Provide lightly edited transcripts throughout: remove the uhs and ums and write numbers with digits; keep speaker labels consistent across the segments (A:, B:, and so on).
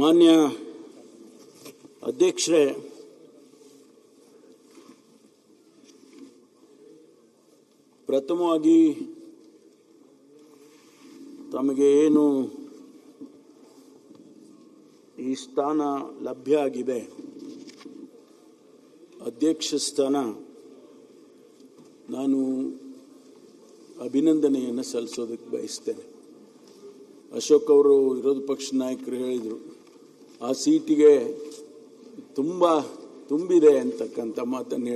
A: ಮಾನ್ಯ ಅಧ್ಯಕ್ಷರೇ, ಪ್ರಥಮವಾಗಿ ತಮಗೆ ಏನು ಈ ಸ್ಥಾನ ಲಭ್ಯ ಆಗಿದೆ, ಅಧ್ಯಕ್ಷ ಸ್ಥಾನ, ನಾನು ಅಭಿನಂದನೆಯನ್ನು ಸಲ್ಲಿಸೋದಕ್ಕೆ ಬಯಸ್ತೇನೆ. ಅಶೋಕ್ ಅವರು ವಿರೋಧ ಪಕ್ಷ ನಾಯಕರು ಹೇಳಿದರು, ಆ ಸೀಟಿಗೆ ತುಂಬಿದೆ ಅಂತಕ್ಕಂಥ ಮಾತನ್ನು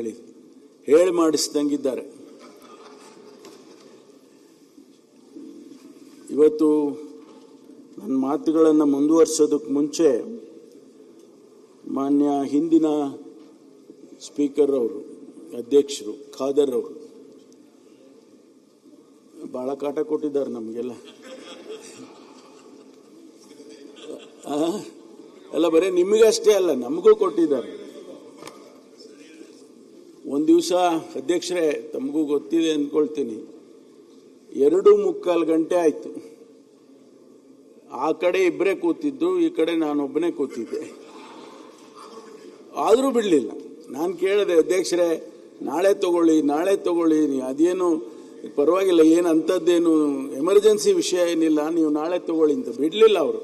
A: ಹೇಳಿ ಮಾಡಿಸ್ದಂಗಿದ್ದಾರೆ. ಇವತ್ತು ನನ್ನ ಮಾತುಗಳನ್ನು ಮುಂದುವರಿಸೋದಕ್ಕೆ ಮುಂಚೆ ಮಾನ್ಯ ಹಿಂದಿನ ಸ್ಪೀಕರ್ ಅವರು, ಅಧ್ಯಕ್ಷರು ಖಾದರ್ ಅವರು ಬಹಳ ಕಾಟ ಕೊಟ್ಟಿದ್ದಾರೆ ನಮಗೆಲ್ಲ. ಅಲ್ಲ, ಬರೀ ನಿಮಗಷ್ಟೇ ಅಲ್ಲ, ನಮಗೂ ಕೊಟ್ಟಿದ್ದಾರೆ. ಒಂದು ದಿವಸ ಅಧ್ಯಕ್ಷರೇ, ತಮಗೂ ಗೊತ್ತಿದೆ ಅಂದ್ಕೊಳ್ತೀನಿ, 2:45 ಗಂಟೆ ಆಯಿತು. ಆ ಕಡೆ ಇಬ್ಬರೇ ಕೂತಿದ್ದು, ಈ ಕಡೆ ನಾನೊಬ್ಬನೇ ಕೂತಿದ್ದೆ. ಆದರೂ ಬಿಡಲಿಲ್ಲ. ನಾನು ಕೇಳಿದೆ, ಅಧ್ಯಕ್ಷರೇ ನಾಳೆ ತಗೊಳ್ಳಿ, ಅದೇನು ಪರವಾಗಿಲ್ಲ, ಏನು ಅಂಥದ್ದೇನು ಎಮರ್ಜೆನ್ಸಿ ವಿಷಯ ಏನಿಲ್ಲ, ನೀವು ನಾಳೆ ತಗೊಳ್ಳಿ ಅಂತ. ಬಿಡಲಿಲ್ಲ ಅವರು.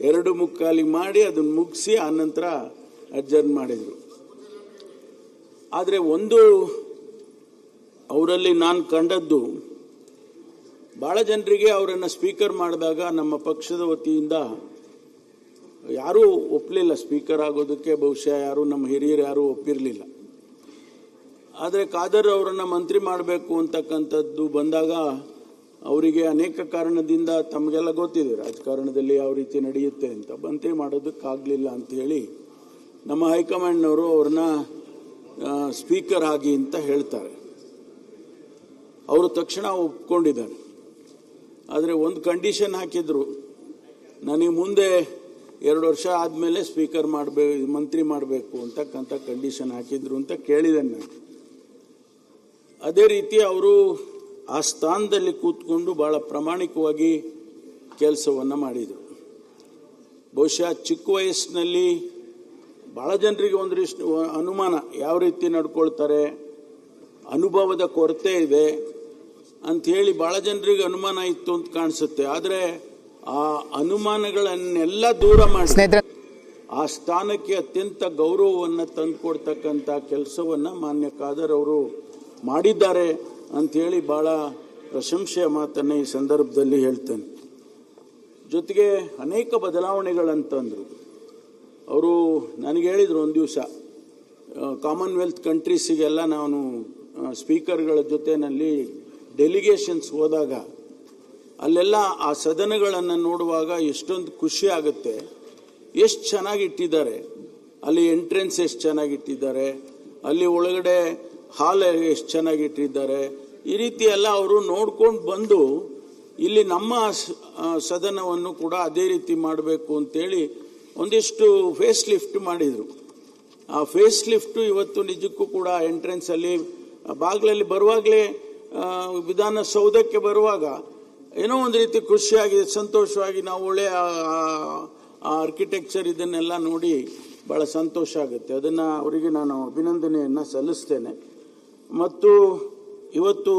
A: 2:45 ಮಾಡಿ ಅದನ್ನು ಮುಗಿಸಿ ಆನಂತರ ಅಡ್ಜರ್ನ್ ಮಾಡಿದರು. ಆದರೆ ಒಂದು ಅವರಲ್ಲಿ ನಾನು ಕಂಡದ್ದು, ಭಾಳ ಜನರಿಗೆ ಅವರನ್ನು ಸ್ಪೀಕರ್ ಮಾಡಿದಾಗ ನಮ್ಮ ಪಕ್ಷದ ವತಿಯಿಂದ ಯಾರೂ ಒಪ್ಪಲಿಲ್ಲ ಸ್ಪೀಕರ್ ಆಗೋದಕ್ಕೆ. ಬಹುಶಃ ಯಾರು ನಮ್ಮ ಹಿರಿಯರು ಯಾರೂ ಒಪ್ಪಿರಲಿಲ್ಲ. ಆದರೆ ಖಾದರ್ ಅವರನ್ನು ಮಂತ್ರಿ ಮಾಡಬೇಕು ಅಂತಕ್ಕಂಥದ್ದು ಬಂದಾಗ ಅವರಿಗೆ ಅನೇಕ ಕಾರಣದಿಂದ, ತಮಗೆಲ್ಲ ಗೊತ್ತಿದೆ ರಾಜಕಾರಣದಲ್ಲಿ ಯಾವ ರೀತಿ ನಡೆಯುತ್ತೆ ಅಂತ, ಮಂತ್ರಿ ಮಾಡೋದಕ್ಕಾಗಲಿಲ್ಲ ಅಂತ ಹೇಳಿ ನಮ್ಮ ಹೈಕಮಾಂಡ್ನವರು ಅವ್ರನ್ನ ಸ್ಪೀಕರ್ ಆಗಿ ಅಂತ ಹೇಳ್ತಾರೆ. ಅವರು ತಕ್ಷಣ ಒಪ್ಕೊಂಡಿದ್ದಾರೆ. ಆದರೆ ಒಂದು ಕಂಡೀಷನ್ ಹಾಕಿದ್ರು, ನನಗೆ ಮುಂದೆ 2 ವರ್ಷ ಆದಮೇಲೆ ಸ್ಪೀಕರ್ ಮಂತ್ರಿ ಮಾಡಬೇಕು ಅಂತಕ್ಕಂಥ ಕಂಡೀಷನ್ ಹಾಕಿದ್ರು ಅಂತ ಕೇಳಿದ್ದೇನೆ ನಾನು. ಅದೇ ರೀತಿ ಅವರು ಆ ಸ್ಥಾನದಲ್ಲಿ ಕೂತ್ಕೊಂಡು ಬಹಳ ಪ್ರಾಮಾಣಿಕವಾಗಿ ಕೆಲಸವನ್ನು ಮಾಡಿದರು. ಬಹುಶಃ ಚಿಕ್ಕ ವಯಸ್ಸಿನಲ್ಲಿ ಬಹಳ ಜನರಿಗೆ ಒಂದಿಷ್ಟು ಅನುಮಾನ, ಯಾವ ರೀತಿ ನಡ್ಕೊಳ್ತಾರೆ, ಅನುಭವದ ಕೊರತೆ ಇದೆ ಅಂಥೇಳಿ ಭಾಳ ಜನರಿಗೆ ಅನುಮಾನ ಇತ್ತು ಅಂತ ಕಾಣಿಸುತ್ತೆ. ಆದರೆ ಆ ಅನುಮಾನಗಳನ್ನೆಲ್ಲ ದೂರ ಮಾಡಿ ಆ ಸ್ಥಾನಕ್ಕೆ ಅತ್ಯಂತ ಗೌರವವನ್ನು ತಂದುಕೊಡ್ತಕ್ಕಂಥ ಕೆಲಸವನ್ನು ಮಾನ್ಯ ಖಾದರ್ ಅವರು ಮಾಡಿದ್ದಾರೆ ಅಂಥೇಳಿ ಭಾಳ ಪ್ರಶಂಸೆಯ ಮಾತನ್ನು ಈ ಸಂದರ್ಭದಲ್ಲಿ ಹೇಳ್ತೇನೆ. ಜೊತೆಗೆ ಅನೇಕ ಬದಲಾವಣೆಗಳಂತಂದರು ಅವರು. ನನಗೆ ಹೇಳಿದರು ಒಂದು ದಿವಸ, ಕಾಮನ್ವೆಲ್ತ್ ಕಂಟ್ರೀಸಿಗೆಲ್ಲ ನಾನು ಸ್ಪೀಕರ್ಗಳ ಜೊತೆಯಲ್ಲಿ ಡೆಲಿಗೇಷನ್ಸ್ ಹೋದಾಗ ಅಲ್ಲೆಲ್ಲ ಆ ಸದನಗಳನ್ನು ನೋಡುವಾಗ ಎಷ್ಟೊಂದು ಖುಷಿ ಆಗುತ್ತೆ. ಎಷ್ಟು ಚೆನ್ನಾಗಿಟ್ಟಿದ್ದಾರೆ, ಅಲ್ಲಿ ಎಂಟ್ರೆನ್ಸ್ ಎಷ್ಟು ಚೆನ್ನಾಗಿಟ್ಟಿದ್ದಾರೆ, ಅಲ್ಲಿ ಒಳಗಡೆ ಹಾಲ್ ಎಷ್ಟು ಚೆನ್ನಾಗಿಟ್ಟಿದ್ದಾರೆ. ಈ ರೀತಿ ಎಲ್ಲ ಅವರು ನೋಡ್ಕೊಂಡು ಬಂದು ಇಲ್ಲಿ ನಮ್ಮ ಸದನವನ್ನು ಕೂಡ ಅದೇ ರೀತಿ ಮಾಡಬೇಕು ಅಂತೇಳಿ ಒಂದಿಷ್ಟು ಫೇಸ್ ಲಿಫ್ಟ್ ಮಾಡಿದರು. ಆ ಫೇಸ್ ಲಿಫ್ಟು ಇವತ್ತು ನಿಜಕ್ಕೂ ಕೂಡ ಎಂಟ್ರೆನ್ಸಲ್ಲಿ ಬಾಗಿಲಲ್ಲಿ ಬರುವಾಗಲೇ, ವಿಧಾನಸೌಧಕ್ಕೆ ಬರುವಾಗ ಏನೋ ಒಂದು ರೀತಿ ಖುಷಿಯಾಗಿ ಸಂತೋಷವಾಗಿ, ನಾವು ಒಳ್ಳೆಯ ಆರ್ಕಿಟೆಕ್ಚರ್ ಇದನ್ನೆಲ್ಲ ನೋಡಿ ಭಾಳ ಸಂತೋಷ ಆಗುತ್ತೆ. ಅದನ್ನು ಅವರಿಗೆ ನಾನು ಅಭಿನಂದನೆಯನ್ನು ಸಲ್ಲಿಸ್ತೇನೆ. ಮತ್ತು ಇವತ್ತು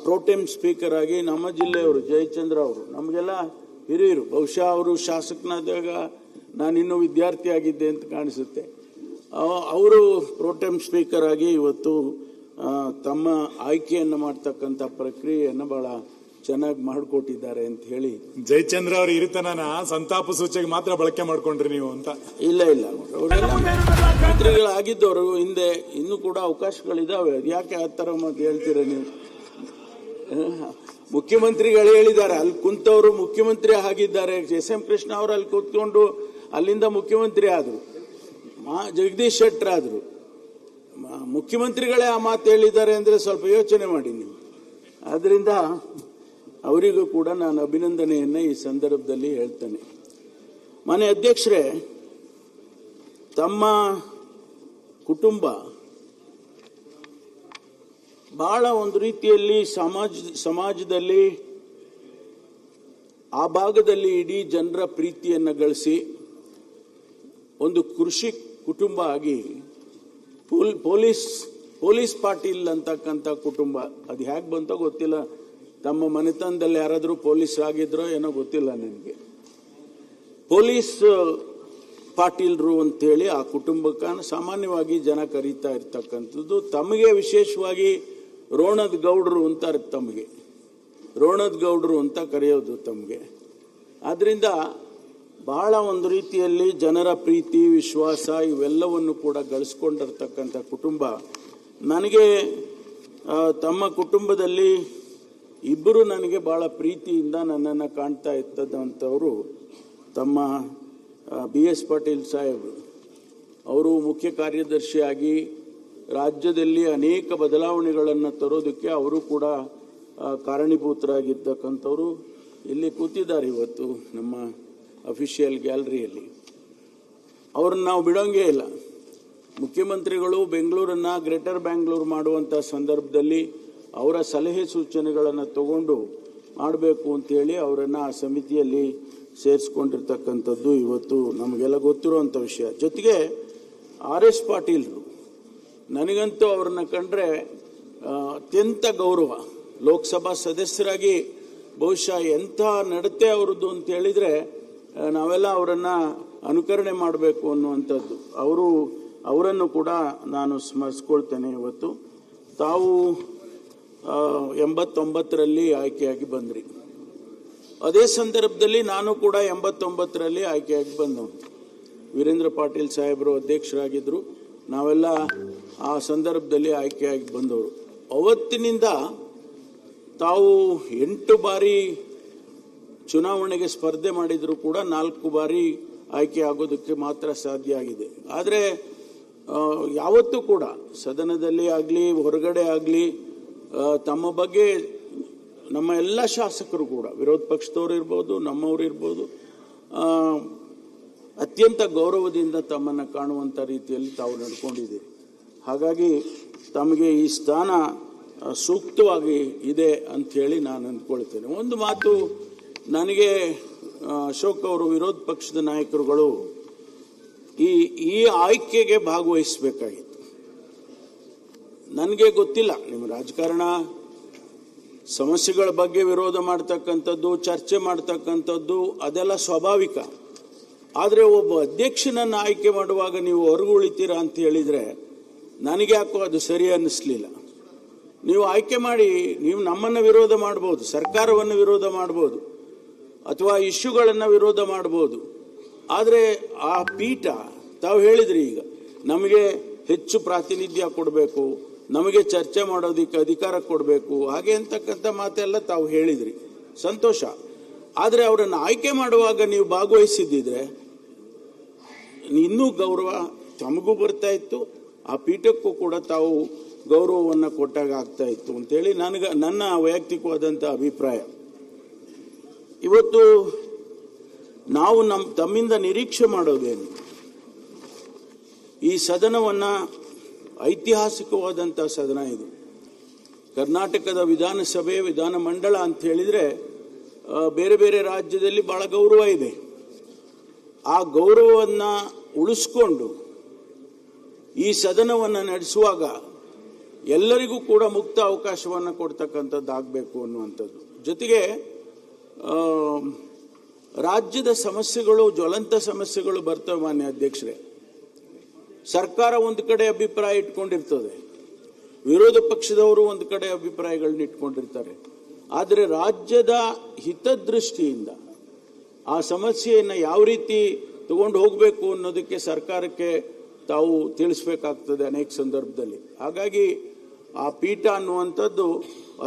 A: ಪ್ರೋಟೆಮ್ ಸ್ಪೀಕರ್ ಆಗಿ ನಮ್ಮ ಜಿಲ್ಲೆಯವರು ಜಯಚಂದ್ರ ಅವರು, ನಮಗೆಲ್ಲ ಹಿರಿಯರು, ಬಹುಶಃ ಅವರು ಶಾಸಕನಾದಾಗ ನಾನಿನ್ನೂ ವಿದ್ಯಾರ್ಥಿ ಆಗಿದ್ದೆ ಅಂತ ಕಾಣಿಸುತ್ತೆ. ಅವರು ಪ್ರೋಟೆಮ್ ಸ್ಪೀಕರ್ ಆಗಿ ಇವತ್ತು ತಮ್ಮ ಆಯ್ಕೆಯನ್ನು ಮಾಡ್ತಕ್ಕಂಥ ಪ್ರಕ್ರಿಯೆಯನ್ನು ಬಹಳ ಚೆನ್ನಾಗಿ ಮಾಡಿಕೊಟ್ಟಿದ್ದಾರೆ ಅಂತ ಹೇಳಿ.
B: ಜಯಚಂದ್ರ ಅವರು ಇರಿತನ ಸಂತಾಪ ಸೂಚಕ ಮಾತ್ರ ಬಳಕೆ ಮಾಡ್ಕೊಂಡ್ರಿ ನೀವು ಅಂತ?
A: ಇಲ್ಲ, ಅವರೆಲ್ಲ ಮಂತ್ರಿಗಳಾಗಿದ್ದವರು ಹಿಂದೆ, ಇನ್ನೂ ಕೂಡ ಅವಕಾಶಗಳಿದಾವೆ. ಯಾಕೆ ಆ ಥರ ಮಾತು ಹೇಳ್ತೀರ ನೀವು? ಮುಖ್ಯಮಂತ್ರಿಗಳು ಹೇಳಿದ್ದಾರೆ, ಅಲ್ಲಿ ಕುಂತವರು ಮುಖ್ಯಮಂತ್ರಿ ಆಗಿದ್ದಾರೆ. SM ಕೃಷ್ಣ ಅವರು ಅಲ್ಲಿ ಕೂತ್ಕೊಂಡು ಅಲ್ಲಿಂದ ಮುಖ್ಯಮಂತ್ರಿ ಆದರು, ಜಗದೀಶ್ ಶೆಟ್ಟರ್ ಆದರು. ಮುಖ್ಯಮಂತ್ರಿಗಳೇ ಆ ಮಾತು ಹೇಳಿದ್ದಾರೆ ಅಂದರೆ ಸ್ವಲ್ಪ ಯೋಚನೆ ಮಾಡಿ ನೀವು. ಆದ್ದರಿಂದ ಅವರಿಗೂ ಕೂಡ ನಾನು ಅಭಿನಂದನೆಯನ್ನು ಈ ಸಂದರ್ಭದಲ್ಲಿ ಹೇಳ್ತೇನೆ. ಮಾನ್ಯ ಅಧ್ಯಕ್ಷರೇ, ತಮ್ಮ ಕುಟುಂಬ ಬಹಳ ಒಂದು ರೀತಿಯಲ್ಲಿ ಸಮಾಜದಲ್ಲಿ ಆ ಭಾಗದಲ್ಲಿ ಇಡೀ ಜನರ ಪ್ರೀತಿಯನ್ನು ಗಳಿಸಿ ಒಂದು ಕೃಷಿ ಕುಟುಂಬ ಆಗಿ ಪೊಲೀಸ್ ಪಾಟೀಲ್ ಅಂತಕ್ಕಂಥ ಕುಟುಂಬ ಅದು ಹೇಗೆ ಬಂತೋ ಗೊತ್ತಿಲ್ಲ. ತಮ್ಮ ಮನೆತನದಲ್ಲಿ ಯಾರಾದರೂ ಪೊಲೀಸ್ ಆಗಿದ್ರೋ ಏನೋ ಗೊತ್ತಿಲ್ಲ ನನಗೆ. ಪೊಲೀಸ್ ಪಾಟೀಲ್ರು ಅಂತೇಳಿ ಆ ಕುಟುಂಬಕ್ಕೆ ಸಾಮಾನ್ಯವಾಗಿ ಜನ ಕರೀತಾ ಇರ್ತಕ್ಕಂಥದ್ದು. ತಮಗೆ ವಿಶೇಷವಾಗಿ ರೋಣದ್ ಗೌಡ್ರು ಅಂತಾರೆ, ತಮಗೆ ರೋಣದ್ ಗೌಡ್ರು ಅಂತ ಕರೆಯೋದು ತಮಗೆ. ಆದ್ದರಿಂದ ಬಹಳ ಒಂದು ರೀತಿಯಲ್ಲಿ ಜನರ ಪ್ರೀತಿ ವಿಶ್ವಾಸ ಇವೆಲ್ಲವನ್ನು ಕೂಡ ಗಳಿಸ್ಕೊಂಡಿರ್ತಕ್ಕಂಥ ಕುಟುಂಬ. ನನಗೆ ತಮ್ಮ ಕುಟುಂಬದಲ್ಲಿ ಇಬ್ಬರು ನನಗೆ ಬಹಳ ಪ್ರೀತಿಯಿಂದ ನನ್ನನ್ನು ಕಾಣ್ತಾ ಇರ್ತದಂಥವರು ತಮ್ಮ BS ಪಾಟೀಲ್ ಸಾಹೇಬರು. ಅವರು ಮುಖ್ಯ ಕಾರ್ಯದರ್ಶಿಯಾಗಿ ರಾಜ್ಯದಲ್ಲಿ ಅನೇಕ ಬದಲಾವಣೆಗಳನ್ನು ತರೋದಕ್ಕೆ ಅವರು ಕೂಡ ಕಾರಣೀಭೂತರಾಗಿರ್ತಕ್ಕಂಥವ್ರು. ಇಲ್ಲಿ ಕೂತಿದ್ದಾರೆ ಇವತ್ತು ನಮ್ಮ ಅಫಿಷಿಯಲ್ ಗ್ಯಾಲರಿಯಲ್ಲಿ. ಅವ್ರನ್ನ ನಾವು ಬಿಡೋಂಗೇ ಇಲ್ಲ. ಮುಖ್ಯಮಂತ್ರಿಗಳು ಬೆಂಗಳೂರನ್ನು ಗ್ರೇಟರ್ ಬ್ಯಾಂಗ್ಳೂರು ಮಾಡುವಂಥ ಸಂದರ್ಭದಲ್ಲಿ ಅವರ ಸಲಹೆ ಸೂಚನೆಗಳನ್ನು ತಗೊಂಡು ಮಾಡಬೇಕು ಅಂತೇಳಿ ಅವರನ್ನು ಆ ಸಮಿತಿಯಲ್ಲಿ ಸೇರಿಸ್ಕೊಂಡಿರ್ತಕ್ಕಂಥದ್ದು ಇವತ್ತು ನಮಗೆಲ್ಲ ಗೊತ್ತಿರುವಂಥ ವಿಷಯ. ಜೊತೆಗೆ RS ಪಾಟೀಲ್ರು, ನನಗಂತೂ ಅವ್ರನ್ನ ಕಂಡ್ರೆ ಅತ್ಯಂತ ಗೌರವ. ಲೋಕಸಭಾ ಸದಸ್ಯರಾಗಿ ಬಹುಶಃ ಎಂಥ ನಡತೆ ಅವ್ರದ್ದು ಅಂತ ಹೇಳಿದರೆ ನಾವೆಲ್ಲ ಅವರನ್ನು ಅನುಕರಣೆ ಮಾಡಬೇಕು ಅನ್ನುವಂಥದ್ದು. ಅವರನ್ನು ಕೂಡ ನಾನು ಸ್ಮರಿಸ್ಕೊಳ್ತೇನೆ ಇವತ್ತು. ತಾವು 89ರಲ್ಲಿ ಆಯ್ಕೆಯಾಗಿ ಬಂದ್ರಿ. ಅದೇ ಸಂದರ್ಭದಲ್ಲಿ ನಾನು ಕೂಡ 89ರಲ್ಲಿ ಆಯ್ಕೆಯಾಗಿ ಬಂದವನು. ವೀರೇಂದ್ರ ಪಾಟೀಲ್ ಸಾಹೇಬರು ಅಧ್ಯಕ್ಷರಾಗಿದ್ದರು. ನಾವೆಲ್ಲ ಆ ಸಂದರ್ಭದಲ್ಲಿ ಆಯ್ಕೆಯಾಗಿ ಬಂದವರು. ಅವತ್ತಿನಿಂದ ತಾವು 8 ಬಾರಿ ಚುನಾವಣೆಗೆ ಸ್ಪರ್ಧೆ ಮಾಡಿದರೂ ಕೂಡ 4 ಬಾರಿ ಆಯ್ಕೆ ಆಗೋದಕ್ಕೆ ಮಾತ್ರ ಸಾಧ್ಯ ಆಗಿದೆ. ಆದರೆ ಯಾವತ್ತೂ ಕೂಡ ಸದನದಲ್ಲಿ ಆಗಲಿ ಹೊರಗಡೆ ಆಗಲಿ ತಮ್ಮ ಬಗ್ಗೆ ನಮ್ಮ ಎಲ್ಲ ಶಾಸಕರು ಕೂಡ, ವಿರೋಧ ಪಕ್ಷದವರು ಇರ್ಬೋದು, ನಮ್ಮವರು ಇರ್ಬೋದು, ಅತ್ಯಂತ ಗೌರವದಿಂದ ತಮ್ಮನ್ನು ಕಾಣುವಂಥ ರೀತಿಯಲ್ಲಿ ತಾವು ನಡ್ಕೊಂಡಿದ್ದೀರಿ. ಹಾಗಾಗಿ ತಮಗೆ ಈ ಸ್ಥಾನ ಸೂಕ್ತವಾಗಿ ಇದೆ ಅಂಥೇಳಿ ನಾನು ಅಂದ್ಕೊಳ್ತೇನೆ. ಒಂದು ಮಾತು ನನಗೆ ಅಶೋಕ್ ಅವರು ವಿರೋಧ ಪಕ್ಷದ ನಾಯಕರುಗಳು ಈ ಆಯ್ಕೆಗೆ ಭಾಗವಹಿಸಬೇಕಾಗಿತ್ತು. ನನಗೆ ಗೊತ್ತಿಲ್ಲ, ನಿಮ್ಮ ರಾಜಕಾರಣ ಸಮಸ್ಯೆಗಳ ಬಗ್ಗೆ ವಿರೋಧ ಮಾಡ್ತಕ್ಕಂಥದ್ದು, ಚರ್ಚೆ ಮಾಡ್ತಕ್ಕಂಥದ್ದು ಅದೆಲ್ಲ ಸ್ವಾಭಾವಿಕ. ಆದರೆ ಒಬ್ಬ ಅಧ್ಯಕ್ಷನನ್ನು ಆಯ್ಕೆ ಮಾಡುವಾಗ ನೀವು ಹೊರಗುಳಿತೀರಾ ಅಂತ ಹೇಳಿದರೆ ನನಗೆ ಯಾಕೋ ಅದು ಸರಿ ಅನ್ನಿಸ್ಲಿಲ್ಲ. ನೀವು ಆಯ್ಕೆ ಮಾಡಿ, ನೀವು ನಮ್ಮನ್ನು ವಿರೋಧ ಮಾಡ್ಬೋದು, ಸರ್ಕಾರವನ್ನು ವಿರೋಧ ಮಾಡ್ಬೋದು, ಅಥವಾ ಇಶ್ಯೂಗಳನ್ನು ವಿರೋಧ ಮಾಡ್ಬೋದು. ಆದರೆ ಆ ಪೀಠ, ತಾವು ಹೇಳಿದ್ರಿ ಈಗ ನಮಗೆ ಹೆಚ್ಚು ಪ್ರಾತಿನಿಧ್ಯ ಕೊಡಬೇಕು, ನಮಗೆ ಚರ್ಚೆ ಮಾಡೋದಕ್ಕೆ ಅಧಿಕಾರ ಕೊಡಬೇಕು, ಹಾಗೆ ಅಂತಕ್ಕಂಥ ಮಾತೆಲ್ಲ ತಾವು ಹೇಳಿದ್ರಿ, ಸಂತೋಷ. ಆದರೆ ಅವರನ್ನು ಆಯ್ಕೆ ಮಾಡುವಾಗ ನೀವು ಭಾಗವಹಿಸಿದ್ದಿದ್ರೆ ಇನ್ನೂ ಗೌರವ ತಮಗೂ ಬರ್ತಾ ಇತ್ತು, ಆ ಪೀಠಕ್ಕೂ ಕೂಡ ತಾವು ಗೌರವವನ್ನು ಕೊಟ್ಟಾಗ ಆಗ್ತಾ ಇತ್ತು ಅಂತೇಳಿ ನನ್ನ ವೈಯಕ್ತಿಕವಾದಂಥ ಅಭಿಪ್ರಾಯ. ಇವತ್ತು ನಾವು ತಮ್ಮಿಂದ ನಿರೀಕ್ಷೆ ಮಾಡೋದೇನು, ಈ ಸದನವನ್ನು ಐತಿಹಾಸಿಕವಾದಂಥ ಸದನ ಇದು. ಕರ್ನಾಟಕದ ವಿಧಾನಸಭೆ, ವಿಧಾನಮಂಡಲ ಅಂತ ಹೇಳಿದರೆ ಬೇರೆ ಬೇರೆ ರಾಜ್ಯದಲ್ಲಿ ಬಹಳ ಗೌರವ ಇದೆ. ಆ ಗೌರವವನ್ನು ಉಳಿಸ್ಕೊಂಡು ಈ ಸದನವನ್ನು ನಡೆಸುವಾಗ ಎಲ್ಲರಿಗೂ ಕೂಡ ಮುಕ್ತ ಅವಕಾಶವನ್ನು ಕೊಡ್ತಕ್ಕಂಥದ್ದಾಗಬೇಕು ಅನ್ನುವಂಥದ್ದು. ಜೊತೆಗೆ ರಾಜ್ಯದ ಸಮಸ್ಯೆಗಳು, ಜ್ವಲಂತ ಸಮಸ್ಯೆಗಳು ಬರ್ತವೆ. ಮಾನ್ಯ ಅಧ್ಯಕ್ಷರೇ, ಸರ್ಕಾರ ಒಂದು ಕಡೆ ಅಭಿಪ್ರಾಯ ಇಟ್ಕೊಂಡಿರ್ತದೆ, ವಿರೋಧ ಪಕ್ಷದವರು ಒಂದು ಕಡೆ ಅಭಿಪ್ರಾಯಗಳನ್ನ ಇಟ್ಕೊಂಡಿರ್ತಾರೆ. ಆದರೆ ರಾಜ್ಯದ ಹಿತದೃಷ್ಟಿಯಿಂದ ಆ ಸಮಸ್ಯೆಯನ್ನು ಯಾವ ರೀತಿ ತಗೊಂಡು ಹೋಗಬೇಕು ಅನ್ನೋದಕ್ಕೆ ಸರ್ಕಾರಕ್ಕೆ ತಾವು ತಿಳಿಸ್ಬೇಕಾಗ್ತದೆ ಅನೇಕ ಸಂದರ್ಭದಲ್ಲಿ. ಹಾಗಾಗಿ ಆ ಪೀಠ ಅನ್ನುವಂಥದ್ದು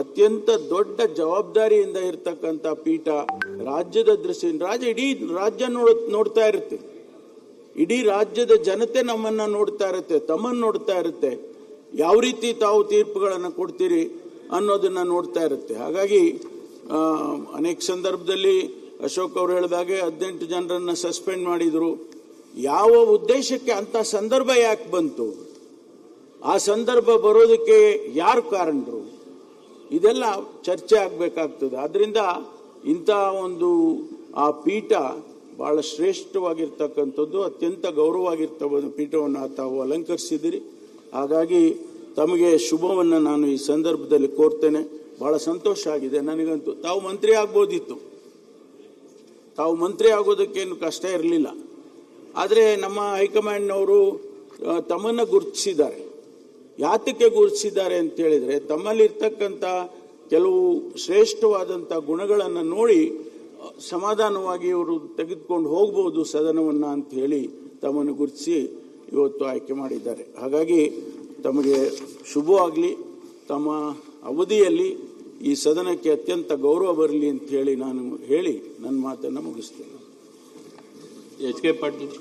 A: ಅತ್ಯಂತ ದೊಡ್ಡ ಜವಾಬ್ದಾರಿಯಿಂದ ಇರತಕ್ಕಂಥ ಪೀಠ. ರಾಜ್ಯದ ದೃಷ್ಟಿಯಿಂದ ಇಡೀ ರಾಜ್ಯ ನೋಡ್ತಾ ಇರುತ್ತೆ, ಇಡೀ ರಾಜ್ಯದ ಜನತೆ ನಮ್ಮನ್ನು ನೋಡ್ತಾ ಇರುತ್ತೆ, ತಮ್ಮನ್ನು ನೋಡ್ತಾ ಇರುತ್ತೆ. ಯಾವ ರೀತಿ ತಾವು ತೀರ್ಪುಗಳನ್ನು ಕೊಡ್ತೀರಿ ಅನ್ನೋದನ್ನು ನೋಡ್ತಾ ಇರುತ್ತೆ. ಹಾಗಾಗಿ ಅನೇಕ ಸಂದರ್ಭದಲ್ಲಿ ಅಶೋಕ್ ಅವರು ಹೇಳಿದಾಗೆ 18 ಜನರನ್ನು ಸಸ್ಪೆಂಡ್ ಮಾಡಿದರು. ಯಾವ ಉದ್ದೇಶಕ್ಕೆ ಅಂತ ಸಂದರ್ಭ ಯಾಕೆ ಬಂತು, ಆ ಸಂದರ್ಭ ಬರೋದಕ್ಕೆ ಯಾರು ಕಾರಣರು, ಇದೆಲ್ಲ ಚರ್ಚೆ ಆಗಬೇಕಾಗ್ತದೆ. ಆದ್ದರಿಂದ ಇಂಥ ಒಂದು ಆ ಪೀಠ ಬಹಳ ಶ್ರೇಷ್ಠವಾಗಿರ್ತಕ್ಕಂಥದ್ದು, ಅತ್ಯಂತ ಗೌರವವಾಗಿರ್ತಕ್ಕಂಥ ಪೀಠವನ್ನು ತಾವು ಅಲಂಕರಿಸಿದಿರಿ. ಹಾಗಾಗಿ ತಮಗೆ ಶುಭವನ್ನು ನಾನು ಈ ಸಂದರ್ಭದಲ್ಲಿ ಕೋರ್ತೇನೆ. ಬಹಳ ಸಂತೋಷ ಆಗಿದೆ ನನಗಂತೂ. ತಾವು ಮಂತ್ರಿ ಆಗ್ಬೋದಿತ್ತು, ತಾವು ಮಂತ್ರಿ ಆಗೋದಕ್ಕೇನು ಕಷ್ಟ ಇರಲಿಲ್ಲ. ಆದರೆ ನಮ್ಮ ಹೈಕಮಾಂಡ್ನವರು ತಮ್ಮನ್ನು ಗುರುತಿಸಿದ್ದಾರೆ. ಯಾತಕ್ಕೆ ಗುರುತಿಸಿದ್ದಾರೆ ಅಂತ ಹೇಳಿದರೆ, ತಮ್ಮಲ್ಲಿರ್ತಕ್ಕಂಥ ಕೆಲವು ಶ್ರೇಷ್ಠವಾದಂಥ ಗುಣಗಳನ್ನು ನೋಡಿ ಸಮಾಧಾನವಾಗಿ ಇವರು ತೆಗೆದುಕೊಂಡು ಹೋಗ್ಬೋದು ಸದನವನ್ನು ಅಂತ ಹೇಳಿ ತಮ್ಮನ್ನು ಗುರುತಿಸಿ ಇವತ್ತು ಆಯ್ಕೆ ಮಾಡಿದ್ದಾರೆ. ಹಾಗಾಗಿ ತಮಗೆ ಶುಭವಾಗಲಿ. ತಮ್ಮ ಅವಧಿಯಲ್ಲಿ ಈ ಸದನಕ್ಕೆ ಅತ್ಯಂತ ಗೌರವ ಬರಲಿ ಅಂತ ಹೇಳಿ ನಾನು ಹೇಳಿ ನನ್ನ ಮಾತನ್ನು ಮುಗಿಸ್ತೇನೆ.
C: H K Patil.